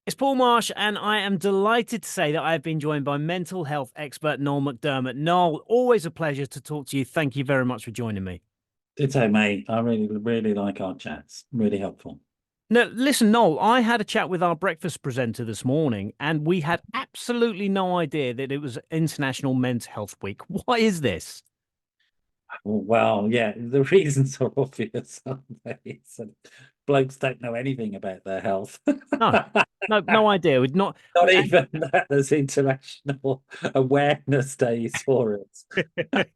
It's Paul Marsh, and I am delighted to say that I have been joined by mental health expert Noel McDermott. Noel, always a pleasure to talk to you. Thank you very much for joining me. Ditto, mate. I really like our chats. Really helpful. Now, listen, Noel, I had a chat with our breakfast presenter this morning, and we had absolutely no idea that it was International Men's Health Week. Why is this? Well, yeah, the reasons are obvious, aren't they? So blokes don't know anything about their health. No, no idea. We'd not. Not even that there's international awareness days for it.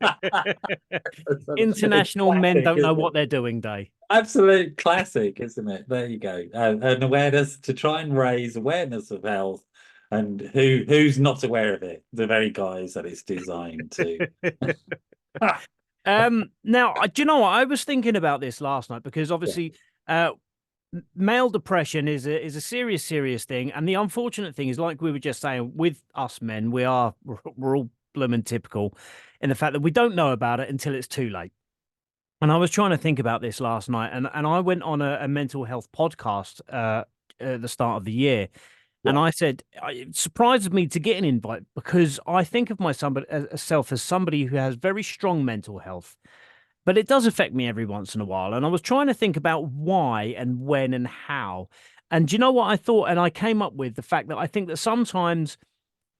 It's International Men classic, Don't Know isn't What it? They're Doing Day. Absolute classic, isn't it? There you go. An awareness to try and raise awareness of health, and who's not aware of it? The very guys that it's designed to. Now, do you know what? I was thinking about this last night because Yeah. obviously, male depression is a serious thing, and the unfortunate thing is, like we were just saying, with us men, we're all blooming typical in the fact that we don't know about it until it's too late. And I was trying to think about this last night, and I went on a mental health podcast at the start of the year, and Yeah. I said it surprises me to get an invite because I think of myself as somebody who has very strong mental health, but it does affect me every once in a while. And I was trying to think about why and when and how. And do you know what I thought? And I came up with the fact that I think that sometimes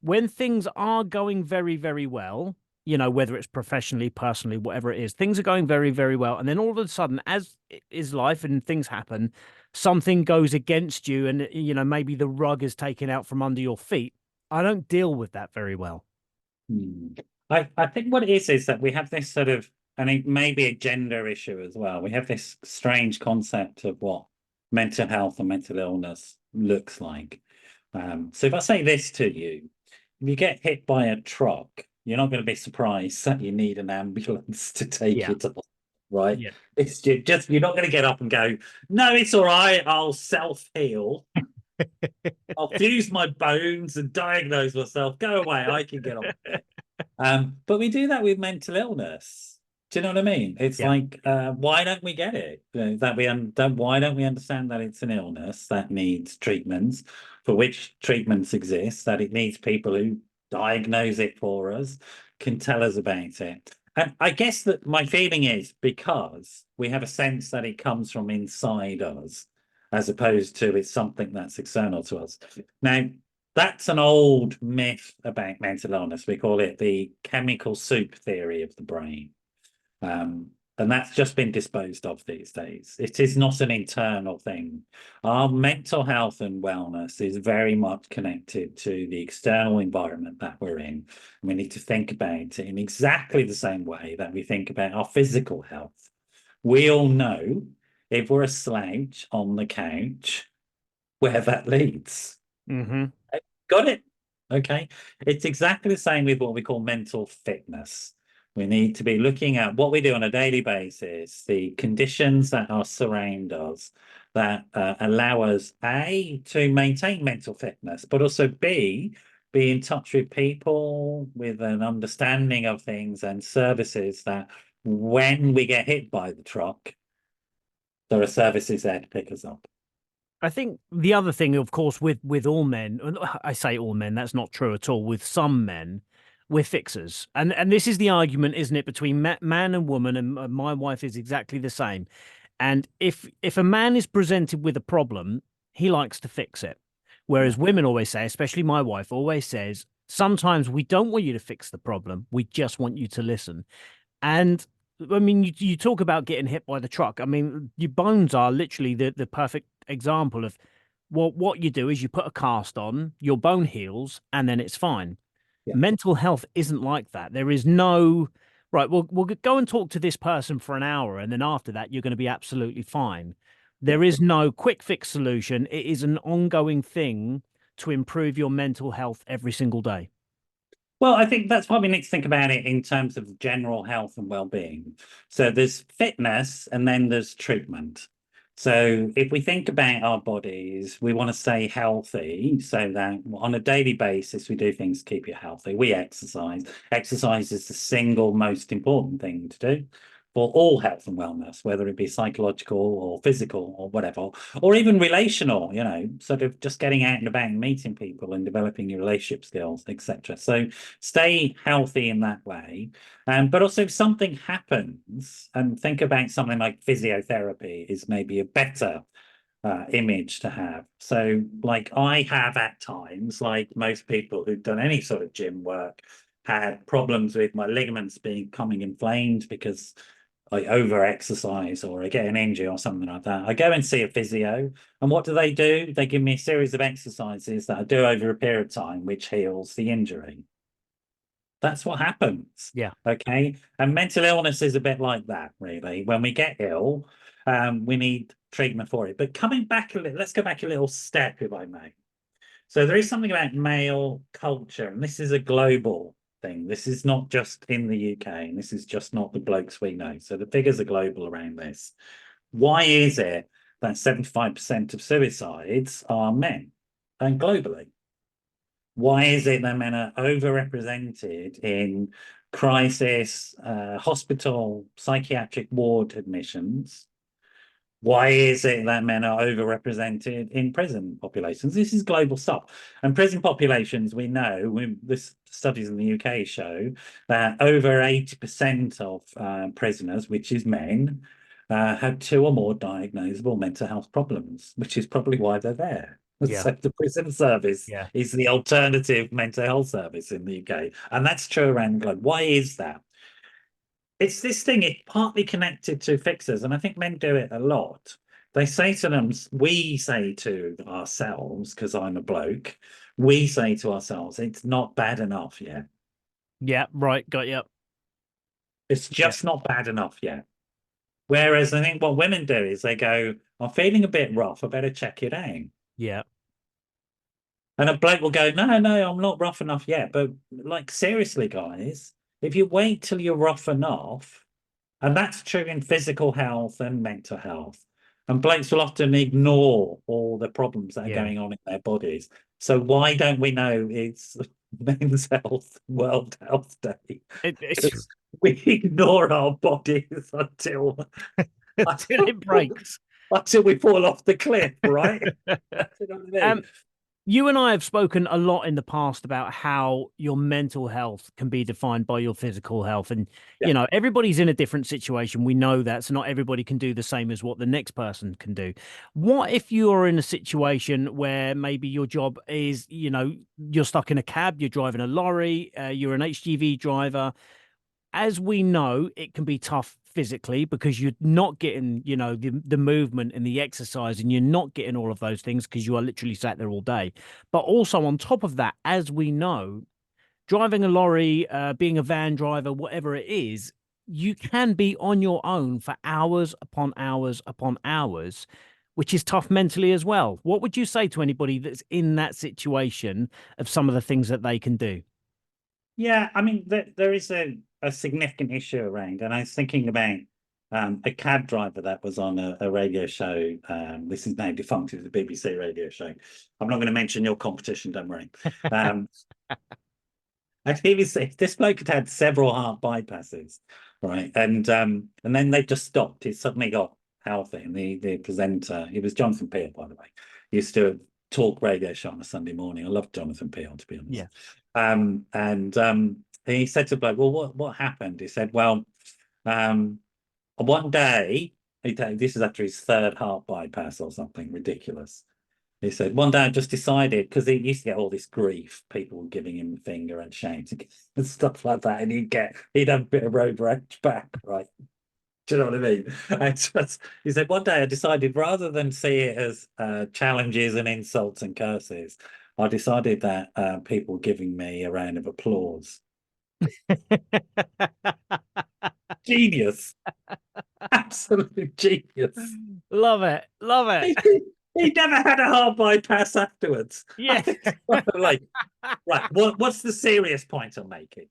when things are going very well, whether it's professionally, personally, whatever it is, things are going very well. And then all of a sudden, as is life and things happen, something goes against you and, maybe the rug is taken out from under your feet. I don't deal with that very well. Hmm. I think what it is that we have this sort of, and it may be a gender issue as well. We have this strange concept of what mental health and mental illness looks like. So if I say this to you, if you get hit by a truck, you're not going to be surprised that you need an ambulance to take Yeah. you to the right? Yeah. It's just you're not going to get up and go, no, it's all right, I'll self-heal. I'll fuse my bones and diagnose myself. Go away, I can get on with it. But we do that with mental illness. Do you know what I mean? It's Yeah. like, why don't we get it? That we don't. Why don't we understand that it's an illness that needs treatments, for which treatments exist? That it needs people who diagnose it for us, can tell us about it. And I guess that my feeling is because we have a sense that it comes from inside us, as opposed to it's something that's external to us. Now, that's an old myth about mental illness. We call it the chemical soup theory of the brain. And that's just been disposed of these days. It is not an internal thing. Our mental health and wellness is very much connected to the external environment that we're in. We need to think about it in exactly the same way that we think about our physical health. We all know if we're a slouch on the couch, where that leads. Hmm. Got it. Okay. It's exactly the same with what we call mental fitness. We need to be looking at what we do on a daily basis, the conditions that are surround us that allow us, A, to maintain mental fitness, but also B, be in touch with people with an understanding of things and services that when we get hit by the truck, there are services there to pick us up. I think the other thing, of course, with all men, I say all men, that's not true at all. With some men, we're fixers, and this is the argument, isn't it, between man and woman? And my wife is exactly the same. And if a man is presented with a problem, he likes to fix it, Yeah. whereas women always say, especially my wife, always says, sometimes we don't want you to fix the problem, we just want you to listen. And I mean, you talk about getting hit by the truck. I mean, your bones are literally the perfect example of what you do is you put a cast on, your bone heals, and then it's fine. Yeah. Mental health isn't like that. There is no, right, we'll go and talk to this person for an hour, and then after that, you're going to be absolutely fine. Yeah. There is no quick fix solution. It is an ongoing thing to improve your mental health every single day. Well, I think that's why we need to think about it in terms of general health and well-being. So there's fitness and then there's treatment. So if we think about our bodies, we want to stay healthy so that on a daily basis, we do things to keep you healthy. We exercise. Exercise is the single most important thing to do. for all health and wellness, whether it be psychological or physical or whatever, or even relational, sort of just getting out and about and meeting people and developing your relationship skills, etc. So stay healthy in that way. But also if something happens, and think about something like physiotherapy is maybe a better image to have. So like I have at times, like most people who've done any sort of gym work, had problems with my ligaments becoming inflamed because I over exercise or I get an injury or something like that. I go and see a physio, and what do? They give me a series of exercises that I do over a period of time, which heals the injury. That's what happens. Yeah. Okay. And mental illness is a bit like that, really. When we get ill, we need treatment for it. But coming back a little, let's go back a little step, if I may. So there is something about male culture, and this is a global thing. This is not just in the UK, and this is just not the blokes we know. So the figures are global around this. Why is it that 75% of suicides are men and globally? Why is it that men are overrepresented in crisis, hospital, psychiatric ward admissions? Why is it that men are overrepresented in prison populations? This is global stuff. And prison populations, we know, this studies in the UK show that over 80% of prisoners, which is men, have two or more diagnosable mental health problems, which is probably why they're there. Yeah. So the prison service Yeah. is the alternative mental health service in the UK. And that's true around the globe. Why is that? It's this thing, it's partly connected to fixers, and I think men do it a lot. They say to them, we say to ourselves, because I'm a bloke, we say to ourselves, it's not bad enough yet. Yeah. Right. Got you. It's Yeah. just not bad enough yet. Whereas I think what women do is they go, I'm feeling a bit rough, I better check it out. Yeah. And a bloke will go, no, no, I'm not rough enough yet. But like, seriously, guys, if you wait till you're rough enough, and that's true in physical health and mental health. And blokes will often ignore all the problems that are Yeah. going on in their bodies. So why don't we know it's Men's Health World Health Day? It's Because we ignore our bodies until it breaks. until we fall off the cliff, right? You know what I mean? Um, You and I have spoken a lot in the past about how your mental health can be defined by your physical health. And, Yeah. everybody's in a different situation. We know that. So not everybody can do the same as what the next person can do. What if you're in a situation where maybe your job is, you're stuck in a cab, you're driving a lorry, you're an HGV driver, as we know, it can be tough physically because you're not getting, the movement and the exercise, and you're not getting all of those things because you are literally sat there all day. But also on top of that, as we know, driving a lorry, being a van driver, whatever it is, you can be on your own for hours upon hours upon hours, which is tough mentally as well. What would you say to anybody that's in that situation of some of the things that they can do? Yeah, I mean, there is a significant issue around, and I was thinking about a cab driver that was on a radio show. This is now defunct, it's a BBC radio show. I'm not going to mention your competition, don't worry. Um, and he was this bloke had several heart bypasses, right? And then they just stopped. He suddenly got healthy, and the presenter, he was Jonathan Peel, by the way, he used to talk radio show on a Sunday morning. I love Jonathan Peel, to be honest. Yeah. And he said to bloke, well, what happened? He said, well, um, one day, this is after his third heart bypass or something ridiculous. He said, one day I just decided, because he used to get all this grief, people giving him the finger and shouting and stuff like that, and he'd have a bit of road rage back, right? Do you know what I mean? He said, one day I decided rather than see it as challenges and insults and curses, I decided that people giving me a round of applause. Genius. Absolute genius. Love it. Love He, it. he never had a heart bypass afterwards. I Yeah. think like, right, what's the serious point I'm making?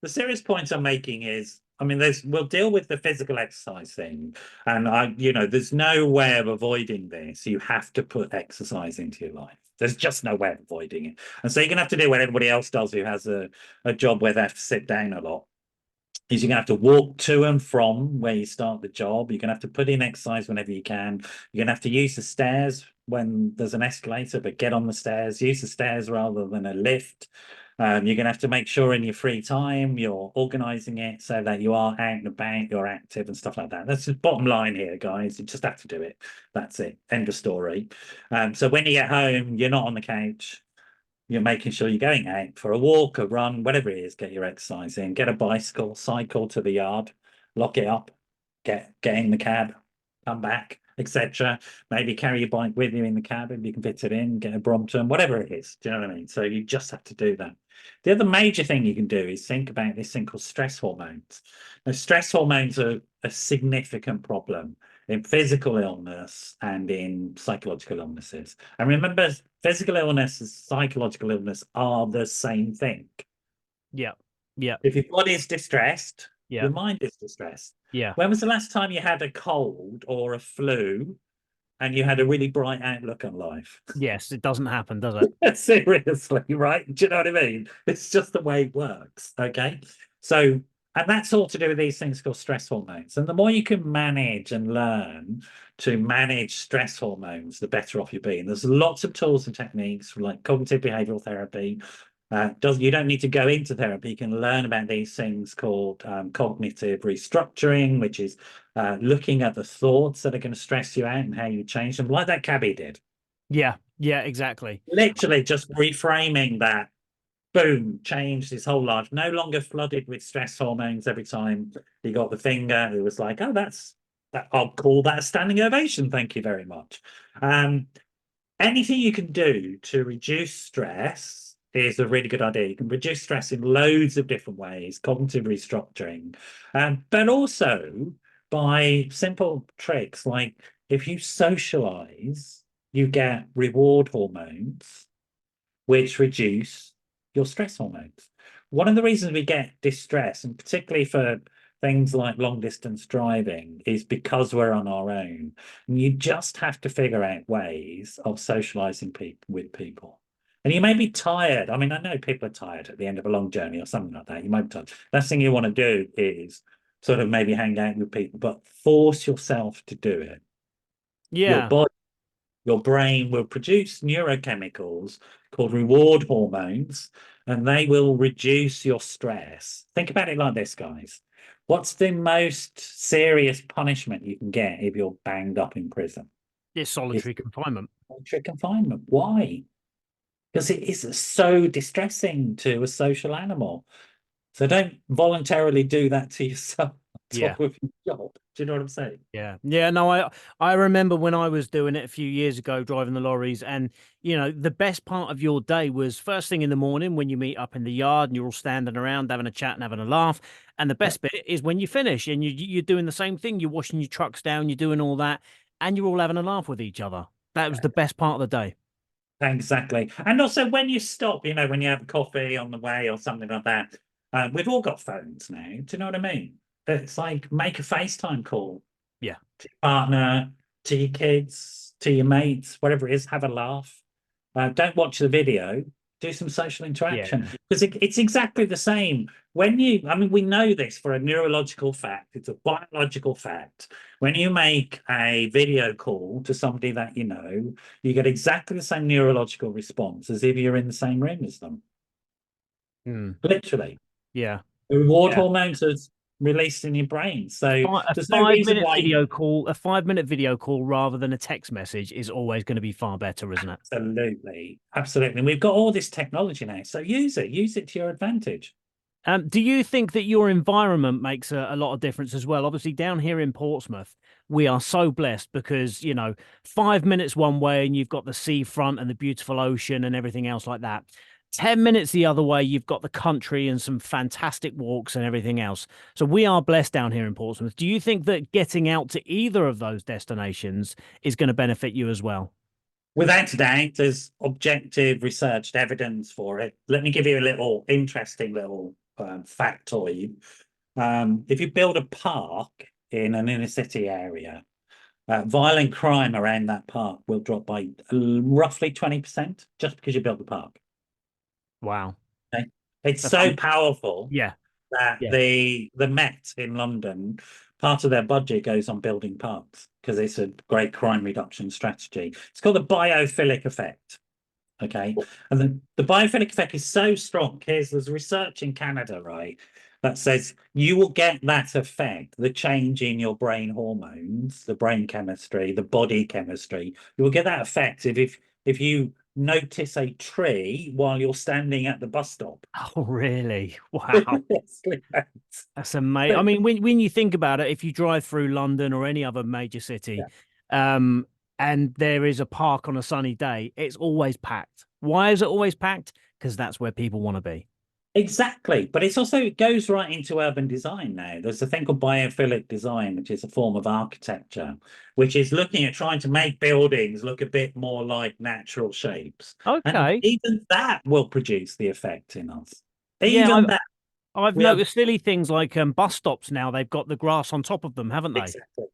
The serious point I'm making is, I mean, we'll deal with the physical exercise thing, and there's no way of avoiding this. You have to put exercise into your life. There's just no way of avoiding it. And so you're gonna have to do what everybody else does who has a job where they have to sit down a lot. is you're going to have to walk to and from where you start the job. You're going to have to put in exercise whenever you can. You're going to have to use the stairs when there's an escalator, but get on the stairs, use the stairs rather than a lift. You're going to have to make sure in your free time you're organizing it so that you are out and about, you're active and stuff like that. That's the bottom line here, guys. You just have to do it. That's it. End of story. So when you get home, you're not on the couch. You're making sure you're going out for a walk, a run, whatever it is, get your exercise in, get a bicycle, cycle to the yard, lock it up, get in the cab, come back, etc. Maybe carry your bike with you in the cab if you can fit it in, get a Brompton, whatever it is. Do you know what I mean? So you just have to do that. The other major thing you can do is think about this thing called stress hormones. Now, stress hormones are a significant problem in physical illness and in psychological illnesses. And remember, physical illness and psychological illness are the same thing. Yeah. Yeah. If your body is distressed, Yeah. your mind is distressed. Yeah. When was the last time you had a cold or a flu and you had a really bright outlook on life? Yes, it doesn't happen, does it? Seriously, right? Do you know what I mean? It's just the way it works. Okay. So, and that's all to do with these things called stress hormones. And the more you can manage and learn to manage stress hormones, the better off you'll be. And there's lots of tools and techniques like cognitive behavioral therapy. You don't need to go into therapy. You can learn about these things called cognitive restructuring, which is looking at the thoughts that are going to stress you out and how you change them, like that cabbie did. Yeah. Yeah, exactly. Literally just reframing that, boom, changed his whole life. No longer flooded with stress hormones every time he got the finger. It was like, oh, that's that. I'll call that a standing ovation. Thank you very much. Anything you can do to reduce stress is a really good idea. You can reduce stress in loads of different ways, cognitive restructuring, but also by simple tricks like if you socialize, you get reward hormones, which reduce your stress hormones. One of the reasons we get distress, and particularly for things like long distance driving, is because we're on our own. And you just have to figure out ways of socializing with people. And you may be tired. I mean, I know people are tired at the end of a long journey or something like that. You might be tired. Last thing you want to do is sort of maybe hang out with people, but force yourself to do it. Your Yeah. body, your brain will produce neurochemicals called reward hormones, and they will reduce your stress. Think about it like this, guys. What's the most serious punishment you can get if you're banged up in prison? It's It's solitary confinement. solitary confinement. Why? Because it is so distressing to a social animal. So don't voluntarily do that to yourself on Yeah. top of your job. Do you know what I'm saying? Yeah. Yeah. No, I remember when I was doing it a few years ago, driving the lorries, and the best part of your day was first thing in the morning when you meet up in the yard and you're all standing around having a chat and having a laugh. And the Yeah. best bit is when you finish and you're doing the same thing. You're washing your trucks down, you're doing all that, and you're all having a laugh with each other. That was the best part of the day. Exactly. And also when you stop, when you have a coffee on the way or something like that, we've all got phones now. Do you know what I mean? It's like make a FaceTime call Yeah. to your partner, to your kids, to your mates, whatever it is, have a laugh. Don't watch the video, do some social interaction Yeah. because it's exactly the same. We know this for a neurological fact, it's a biological fact. When you make a video call to somebody that you get exactly the same neurological response as if you're in the same room as them. Mm. Literally. Yeah. The reward Yeah. hormones are released in your brain. So A there's no five reason minute why. video call, a 5 minute video call rather than a text message is always going to be far better, isn't it? Absolutely. Absolutely. And we've got all this technology now. So use it to your advantage. Do you think that your environment makes a lot of difference as well? Obviously, down here in Portsmouth, we are so blessed because, 5 minutes one way and you've got the seafront and the beautiful ocean and everything else like that. 10 minutes the other way, you've got the country and some fantastic walks and everything else. So we are blessed down here in Portsmouth. Do you think that getting out to either of those destinations is going to benefit you as well? Without a doubt, there's objective researched evidence for it. Let me give you a little interesting little factoid. If you build a park in an inner city area, violent crime around that park will drop by roughly 20% just because you built the park. Wow. Okay? It's That's so powerful. yeah. that Yeah. the Met in London, part of their budget goes on building parks because it's a great crime reduction strategy. It's called the biophilic effect. Okay. And the biophilic effect is so strong. There's research in Canada, right, that says you will get that effect, the change in your brain hormones, the brain chemistry, the body chemistry. You will get that effect if you notice a tree while you're standing at the bus stop. Oh, really? Wow. That's amazing. I But mean, when you think about it, if you drive through London or any other major city, yeah, um, and there is a park on a sunny day, it's always packed. Why is it always packed? Because that's where people want to be. exactly. But it's also, it goes right into urban design now. There's a thing called biophilic design, which is a form of architecture, which is looking at trying to make buildings look a bit more like natural shapes. And Okay. even that will produce the effect in us. Yeah, Even that, I've we are noticed silly things like bus stops now. They've got the grass on top of them, haven't they? exactly.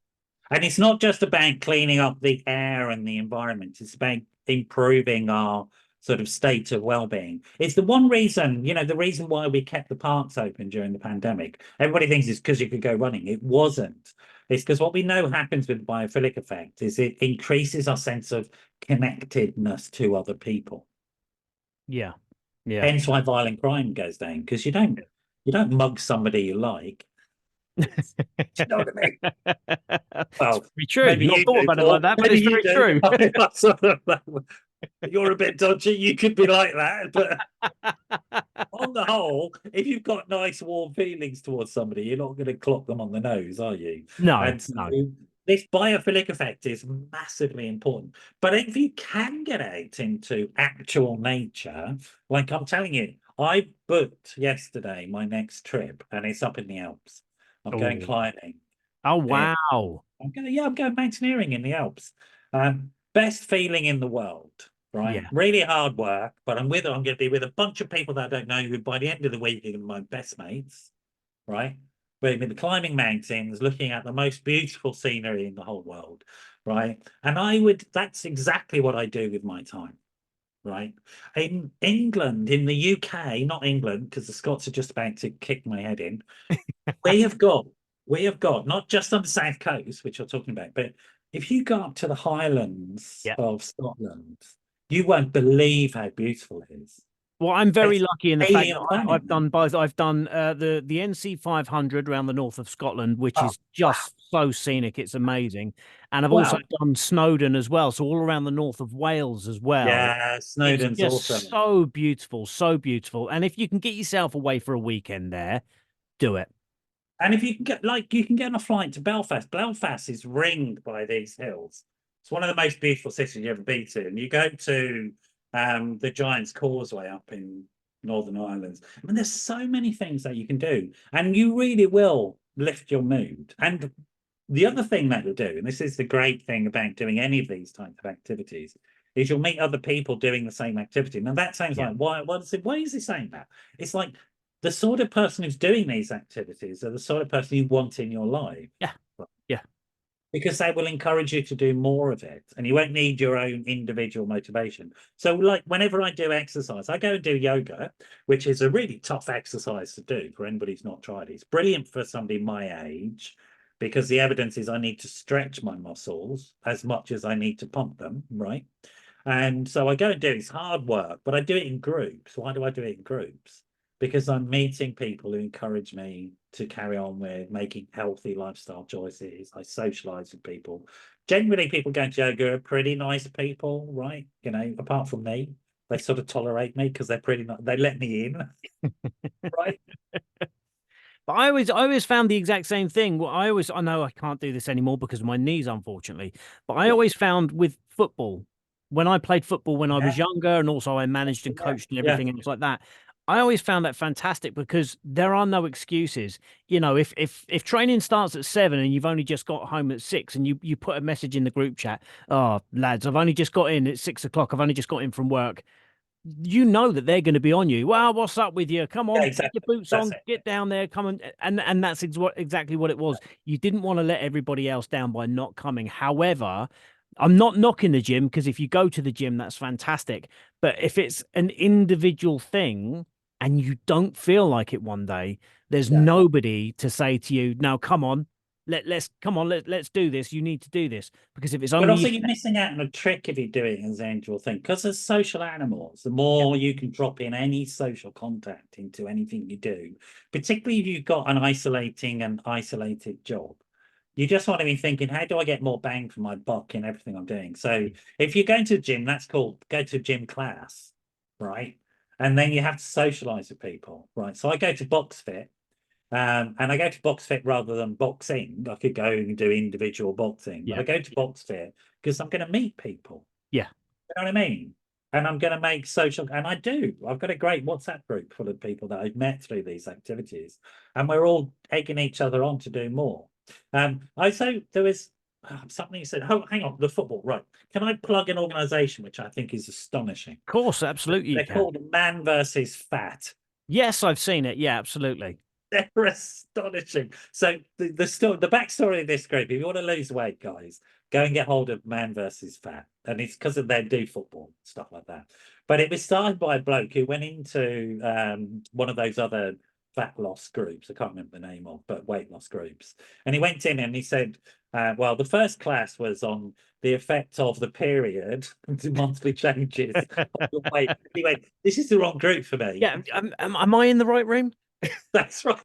And it's not just about cleaning up the air and the environment, it's about improving our sort of state of well-being. It's the one reason, the reason why we kept the parks open during the pandemic. Everybody thinks it's because you could go running. It wasn't. It's because what we know happens with the biophilic effect is it increases our sense of connectedness to other people. Yeah. Yeah. Hence why violent crime goes down, because you don't mug somebody you like. Do you know what I mean? It's Well, very true. maybe Not you thought do, about it like Paul. that, but Maybe it's you very do. true. You're a bit dodgy. You could be like that, but on the whole, if you've got nice, warm feelings towards somebody, you're not going to clock them on the nose, are you? No, And so no. this biophilic effect is massively important. But if you can get out into actual nature, like I'm telling you, I booked yesterday my next trip, and it's up in the Alps. I'm going Oh, climbing. oh, And wow. I'm going mountaineering in the Alps. Best feeling in the world, right? Yeah. Really hard work, but I'm going to be with a bunch of people that I don't know who by the end of the week are my best mates, right? We're going to be climbing mountains, looking at the most beautiful scenery in the whole world, right? And that's exactly what I do with my time, right? In England, in the UK, not England, because the Scots are just about to kick my head in. We have got, we have got not just on the south coast, which you're talking about, but if you go up to the Highlands Yeah. of Scotland, you won't believe how beautiful it is. Well, I'm very It's lucky in the fact alien that planet, I've man. done both. I've done the NC 500 around the north of Scotland, which Oh, is wow. just so scenic. It's amazing. And I've also Well, done Snowdon as well. So all around the north of Wales as well. yeah, It's Snowdon's just awesome. so beautiful, so beautiful. And if you can get yourself away for a weekend there, do it. And if you can get you can get on a flight to Belfast. Belfast is ringed by these hills. It's one of the most beautiful cities you ever been to. And you go to the Giant's Causeway up in Northern Ireland. I mean, there's so many things that you can do, and you really will lift your mood. And the other thing that you'll do, and this is the great thing about doing any of these types of activities, is you'll meet other people doing the same activity. Now that sounds Yeah. like why is he saying that? It's like the sort of person who's doing these activities are the sort of person you want in your life. Yeah. Yeah. Because they will encourage you to do more of it and you won't need your own individual motivation. So, like, whenever I do exercise, I go and do yoga, which is a really tough exercise to do for anybody who's not tried it. It's brilliant for somebody my age because the evidence is I need to stretch my muscles as much as I need to pump them, right? And so I go and do it. It's hard work, but I do it in groups. Why do I do it in groups? Because I'm meeting people who encourage me to carry on with making healthy lifestyle choices. I socialize with people. Generally, people going to yoga are pretty nice people, right? Apart from me, they sort of tolerate me because they're pretty nice. They let me in, right? But I always found the exact same thing. Well, I know I can't do this anymore because of my knees, unfortunately. But I Yeah, always found with football, when I played football when I yeah, was younger, and also I managed and yeah, coached and yeah. everything else like that, I always found that fantastic because there are no excuses. If training starts at 7 and you've only just got home at 6, and you put a message in the group chat, oh lads, I've only just got in at 6 o'clock. I've only just got in from work. You know that they're going to be on you. Well, what's up with you? Come Yeah, on, get your exactly. boots That's on, it. get down there, come and that's exactly what it was. You didn't want to let everybody else down by not coming. However, I'm not knocking the gym because if you go to the gym, that's fantastic. But if it's an individual thing and you don't feel like it one day, There's Yeah. nobody to say to you, "Now, come on, let's do this. You need to do this." Because if it's But only also, you, you're missing out on a trick if you do it as Angel thing, because as social animals, the yeah, more you can drop in any social contact into anything you do, particularly if you've got an isolated job, you just want to be thinking, how do I get more bang for my buck in everything I'm doing? So if you're going to the gym, that's called go to a gym class, right? And then you have to socialize with people, right? So I go to box fit. And I go to box fit rather than boxing. I could go and do individual boxing, but yeah, I go to box fit because I'm going to meet people. yeah, You know what I mean? And I'm going to make social, and I do. I've got a great WhatsApp group full of people that I've met through these activities, and we're all egging each other on to do more. I so there was something you said. Oh, hang on, the football, right? Can I plug an organisation which I think is astonishing? of course, absolutely, you They're can. called Man versus Fat. Yes, I've seen it. Yeah, absolutely. They're astonishing. So the backstory of this group, if you want to lose weight, guys, go and get hold of Man versus Fat. And it's because of their do football, stuff like that. But it was started by a bloke who went into one of those other fat loss groups. I can't remember the name of, but weight loss groups. And he went in and he said, well, the first class was on the effect of the period, the monthly changes of your weight. He went, this is the wrong group for me. Yeah, am I in the right room? That's right.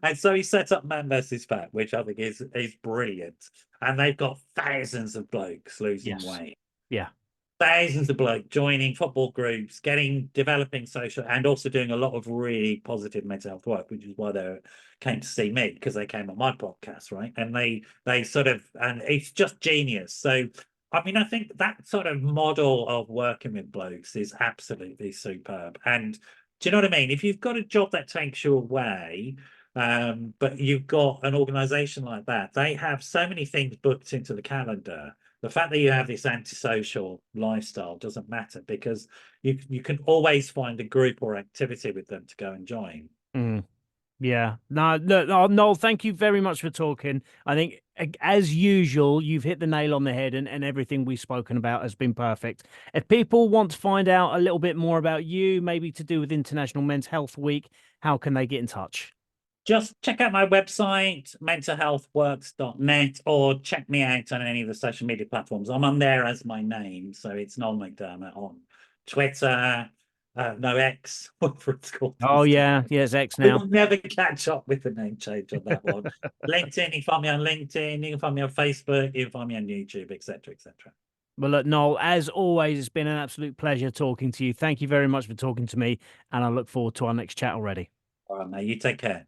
And so he set up Man versus Fat, which I think is brilliant. And they've got thousands of blokes losing Yes. weight, Yeah. thousands of blokes joining football groups, developing social, and also doing a lot of really positive mental health work, which is why they came to see me, because they came on my podcast, right? And they sort of, and it's just genius. So I mean, I think that sort of model of working with blokes is absolutely superb. And do you know what I mean? If you've got a job that takes you away, but you've got an organization like that, they have so many things booked into the calendar. The fact that you have this antisocial lifestyle doesn't matter, because you can always find a group or activity with them to go and join. Mm. Yeah. No, look, no, Noel, thank you very much for talking. I think, as usual, you've hit the nail on the head, and everything we've spoken about has been perfect. If people want to find out a little bit more about you, maybe to do with International Men's Health Week, how can they get in touch? Just check out my website, mentalhealthworks.net, or check me out on any of the social media platforms. I'm on there as my name, so it's Noel McDermott on Twitter, no X, whatever it's called Oh, these days. yeah. Yes, X I now. will never catch up with the name change on that one. LinkedIn, you can find me on LinkedIn, you can find me on Facebook, you can find me on YouTube, etc., etc. Well, look, Noel, as always, it's been an absolute pleasure talking to you. Thank you very much for talking to me, and I look forward to our next chat already. All right, mate, you take care.